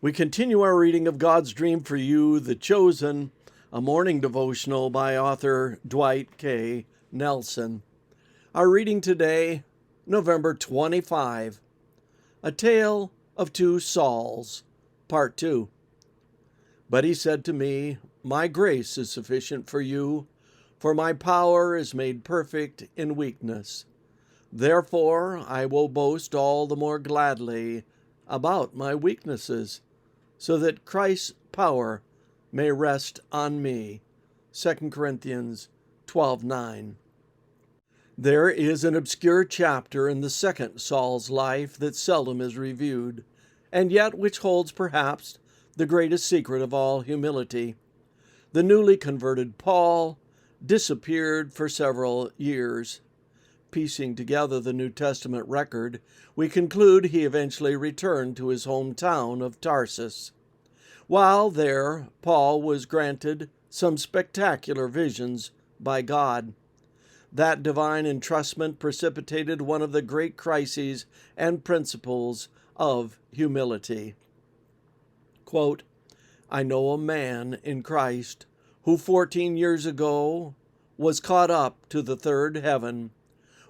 We continue our reading of God's Dream for You, The Chosen, a morning devotional by author Dwight K. Nelson. Our reading today, November 25, A Tale of Two Sauls, Part 2. But he said to me, My grace is sufficient for you, for my power is made perfect in weakness. Therefore I will boast all the more gladly about my weaknesses, so that Christ's power may rest on me. 2 Corinthians 12:9. There is an obscure chapter in the second Saul's life that seldom is reviewed, and yet which holds perhaps the greatest secret of all humility. The newly converted Paul disappeared for several years. Piecing together the New Testament record, we conclude he eventually returned to his hometown of Tarsus. While there, Paul was granted some spectacular visions by God. That divine entrustment precipitated one of the great crises and principles of humility. Quote, I know a man in Christ who 14 years ago was caught up to the third heaven.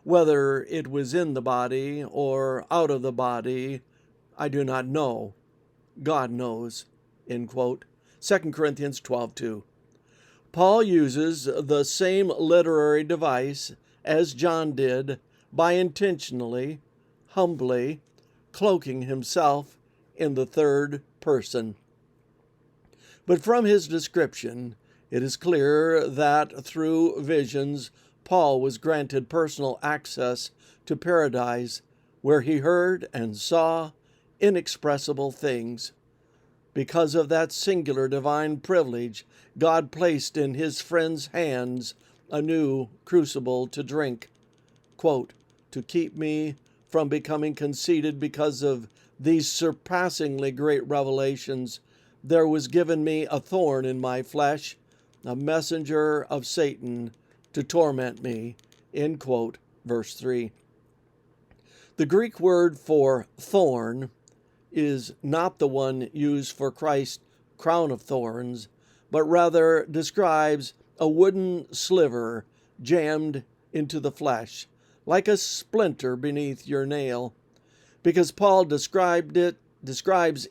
Whether it was in the body or out of the body, I do not know. God knows. End quote. 2 Corinthians 12:2. Paul uses the same literary device as John did by intentionally, humbly, cloaking himself in the third person. But from his description, it is clear that through visions, Paul was granted personal access to paradise, where he heard and saw inexpressible things. Because of that singular divine privilege, God placed in his friend's hands a new crucible to drink. Quote, to keep me from becoming conceited because of these surpassingly great revelations, there was given me a thorn in my flesh, a messenger of Satan to torment me. End quote. Verse 3. The Greek word for thorn is not the one used for Christ's crown of thorns, but rather describes a wooden sliver jammed into the flesh, like a splinter beneath your nail, because Paul describes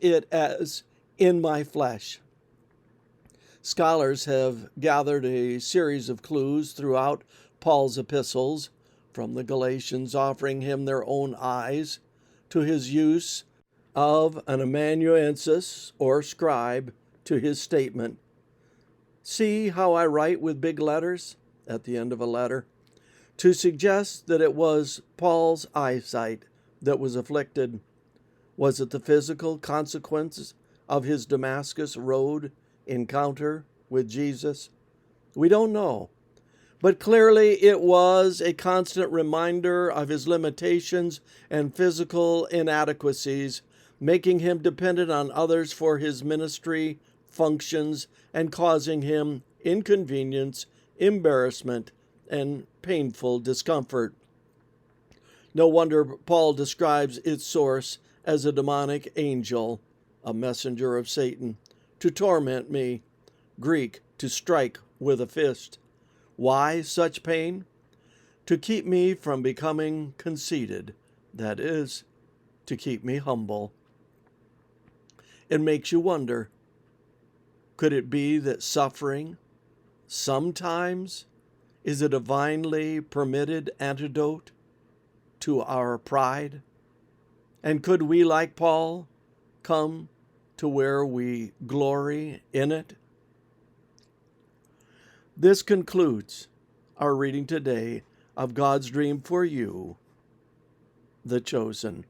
it as in my flesh. Scholars have gathered a series of clues throughout Paul's epistles, from the Galatians offering him their own eyes, to his use of an amanuensis or scribe, to his statement, see how I write with big letters at the end of a letter, to suggest that it was Paul's eyesight that was afflicted. Was it the physical consequences of his Damascus Road encounter with Jesus? We don't know. But clearly it was a constant reminder of his limitations and physical inadequacies, making him dependent on others for his ministry functions and causing him inconvenience, embarrassment, and painful discomfort. No wonder Paul describes its source as a demonic angel, a messenger of Satan, to torment me. Greek, to strike with a fist. Why such pain? To keep me from becoming conceited, that is, to keep me humble. It makes you wonder, could it be that suffering sometimes is a divinely permitted antidote to our pride? And could we, like Paul, come to where we glory in it? This concludes our reading today of God's Dream for You, The Chosen.